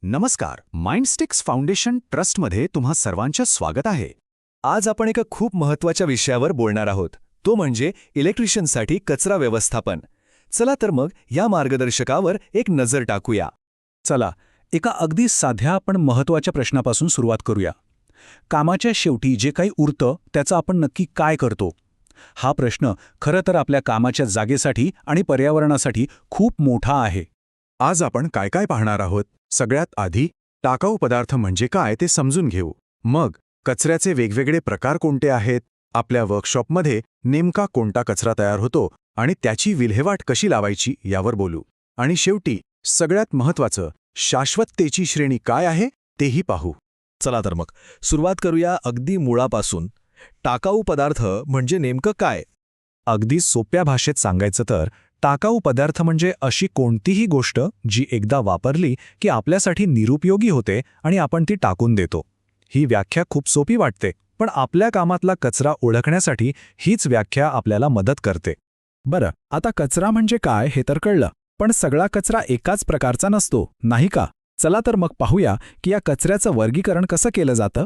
नमस्कार. माइंडस्टिक्स फाउंडेशन ट्रस्टमध्ये तुम्हा सर्वांचं स्वागत आहे. आज आपण एका खूप महत्त्वाच्या विषयावर बोलणार आहोत, तो म्हणजे इलेक्ट्रिशियनसाठी कचरा व्यवस्थापन. चला तर मग या मार्गदर्शकावर एक नजर टाकूया. चला, एका अगदी साध्या पण महत्त्वाच्या प्रश्नापासून सुरुवात करूया. कामाच्या शेवटी जे काही उरतं त्याचं आपण नक्की काय करतो? हा प्रश्न खरं तर आपल्या कामाच्या जागेसाठी आणि पर्यावरणासाठी खूप मोठा आहे. आज आपण काय काय पाहणार आहोत? सगळ्यात आधी टाकाऊ पदार्थ म्हणजे काय ते समजून घेऊ. मग कचऱ्याचे वेगवेगळे प्रकार कोणते आहेत, आपल्या वर्कशॉपमध्ये नेमका कोणता कचरा तयार होतो आणि त्याची विल्हेवाट कशी लावायची यावर बोलू. आणि शेवटी सगळ्यात महत्त्वाचं, शाश्वततेची श्रेणी काय आहे तेही पाहू. चला तर मग सुरुवात करूया अगदी मुळापासून. टाकाऊ पदार्थ म्हणजे नेमकं काय? अगदी सोप्या भाषेत सांगायचं तर टाकाऊ पदार्थ म्हणजे अशी कोणतीही गोष्ट जी एकदा वापरली की आपल्यासाठी निरुपयोगी होते आणि आपण ती टाकून देतो. ही व्याख्या खूप सोपी वाटते, पण आपल्या कामातला कचरा ओळखण्यासाठी हीच व्याख्या आपल्याला मदत करते. बरं, आता कचरा म्हणजे काय हे तर कळलं, पण सगळा कचरा एकाच प्रकारचा नसतो, नाही का? चला तर मग पाहूया की या कचऱ्याचं वर्गीकरण कसं केलं जातं.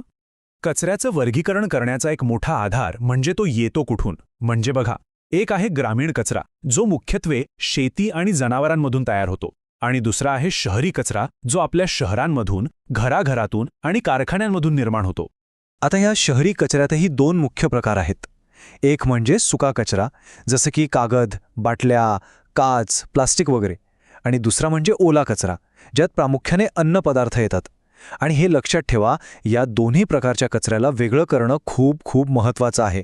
कचऱ्याचं वर्गीकरण करण्याचा एक मोठा आधार म्हणजे तो येतो कुठून. म्हणजे बघा, एक आहे ग्रामीण कचरा, जो मुख्यत्वे शेती आणि जनावरांमधून तयार होतो, आणि दुसरा आहे शहरी कचरा, जो आपल्या शहरांमधून, घराघरातून आणि कारखान्यांमधून निर्माण होतो. आता या शहरी कचऱ्यातही दोन मुख्य प्रकार आहेत. एक म्हणजे सुका कचरा, जसं की कागद, बाटल्या, काच, प्लास्टिक वगैरे. आणि दुसरा म्हणजे ओला कचरा, ज्यात प्रामुख्याने अन्नपदार्थ येतात. आणि हे लक्षात ठेवा, या दोन्ही प्रकारच्या कचऱ्याला वेगळं करणं खूप खूप महत्त्वाचं आहे.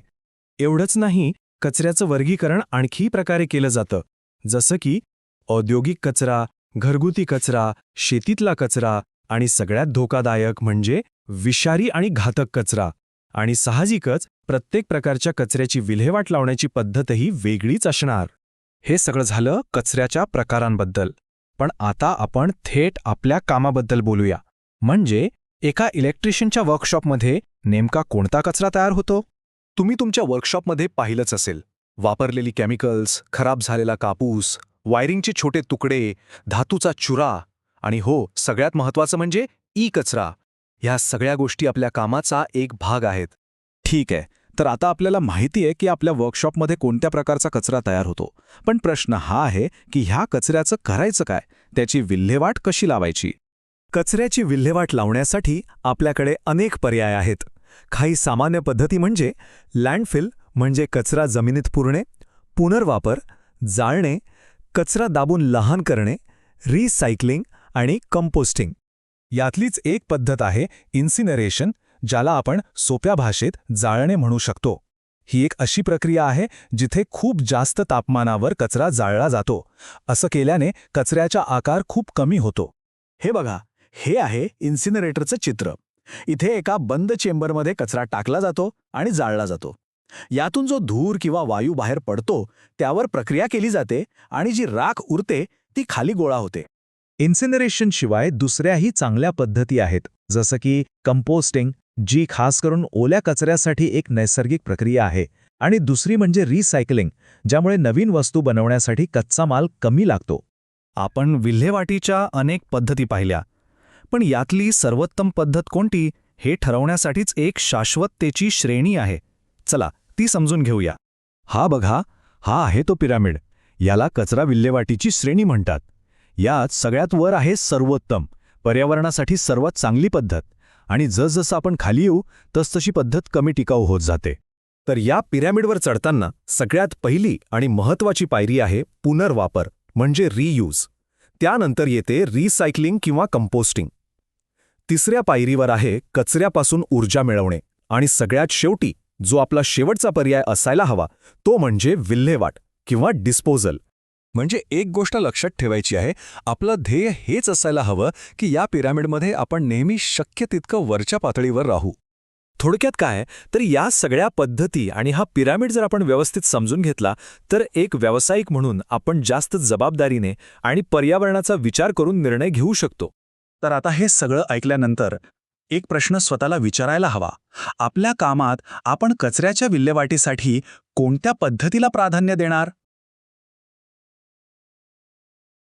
एवढंच नाही, कचऱ्याचं वर्गीकरण आणखी प्रकारे केलं जातं, जसं की औद्योगिक कचरा, घरगुती कचरा, शेतीतला कचरा आणि सगळ्यात धोकादायक म्हणजे विषारी आणि घातक कचरा. आणि साहजिकच प्रत्येक प्रकारच्या कचऱ्याची विल्हेवाट लावण्याची पद्धतही वेगळीच असणार. हे सगळं झालं कचऱ्याच्या प्रकारांबद्दल. पण आता आपण थेट आपल्या कामाबद्दल बोलूया. म्हणजे एका इलेक्ट्रिशियनच्या वर्कशॉपमध्ये नेमका कोणता कचरा तयार होतो? तुम्ही तुमच्या वर्कशॉपमध्ये पाहिलंच असेल, वापरलेली केमिकल्स, खराब झालेला कापूस, वायरिंगचे छोटे तुकडे, धातूचा चुरा आणि हो, सगळ्यात महत्त्वाचं म्हणजे कचरा. ह्या सगळ्या गोष्टी आपल्या कामाचा एक भाग आहेत. ठीक आहे, तर आता आपल्याला माहिती आहे की आपल्या वर्कशॉपमध्ये कोणत्या प्रकारचा कचरा तयार होतो. पण प्रश्न हा आहे की ह्या कचऱ्याचं करायचं काय, त्याची विल्हेवाट कशी लावायची? कचऱ्याची विल्हेवाट लावण्यासाठी आपल्याकडे अनेक पर्याय आहेत. काही सामान्य पद्धती म्हणजे लँडफिल, म्हणजे कचरा जमिनीत पुरणे, पुनर्वापर, जाळणे, कचरा दाबून लहान करणे, रिसायकलिंग आणि कंपोस्टिंग. यातलीच एक पद्धत आहे इन्सिनरेशन, ज्याला आपण सोप्या भाषेत जाळणे म्हणू शकतो. ही एक अशी प्रक्रिया आहे जिथे खूप जास्त तापमानावर कचरा जाळला जातो. असं केल्याने कचऱ्याचा आकार खूप कमी होतो. हे बघा, हे आहे इन्सिनरेटरचं चित्र. इथे एका बंद चेंबरमध्ये कचरा टाकला जातो आणि जाळला जातो. यातून जो धूर किंवा वायू बाहेर पडतो त्यावर प्रक्रिया केली जाते आणि जी राख उरते ती खाली गोळा होते. इन्सिनरेशनशिवाय दुसऱ्याही चांगल्या पद्धती आहेत, जसं की कंपोस्टिंग, जी खास करून ओल्या कचऱ्यासाठी एक नैसर्गिक प्रक्रिया आहे. आणि दुसरी म्हणजे रिसायकलिंग, ज्यामुळे नवीन वस्तू बनवण्यासाठी कच्चा माल कमी लागतो. आपण विल्हेवाटीच्या अनेक पद्धती पाहिल्या, पण यातली सर्वोत्तम पद्धत कोणती हे ठरवण्यासाठीच एक शाश्वततेची श्रेणी आहे. चला ती समजून घेऊया. हा बघा, हा आहे तो पिरामिड. याला कचरा विल्हेवाटीची श्रेणी म्हणतात. यात सगळ्यात वर आहे सर्वोत्तम, पर्यावरणासाठी सर्वात चांगली पद्धत. आणि जसजसं आपण खाली येऊ तसतशी पद्धत कमी टिकाऊ होत जाते. तर या पिरॅमिडवर चढताना सगळ्यात पहिली आणि महत्त्वाची पायरी आहे पुनर्वापर, म्हणजे रियूज. त्यानंतर येते रिसायकलिंग किंवा कंपोस्टिंग. तिसऱ्या पायरीवर आहे कचऱ्यापासून ऊर्जा मिळवणे. आणि सगळ्यात शेवटी जो आपला शेवटचा पर्याय असायला हवा तो म्हणजे विल्हेवाट किंवा डिस्पोजल. म्हणजे एक गोष्ट लक्षात ठेवायची आहे, आपलं ध्येय हेच असायला हवं की या पिरॅमिडमध्ये आपण नेहमी शक्य तितकं वरच्या पातळीवर राहू. थोडक्यात काय, तर या सगळ्या पद्धती आणि हा पिरॅमिड जर आपण व्यवस्थित समजून घेतला तर एक व्यावसायिक म्हणून आपण जास्त जबाबदारीने आणि पर्यावरणाचा विचार करून निर्णय घेऊ शकतो. तर आता हे सगळं ऐकल्यानंतर एक प्रश्न स्वतःला विचारायला हवा. आपल्या कामात आपण कचऱ्याच्या विल्हेवाटीसाठी कोणत्या पद्धतीला प्राधान्य देणार?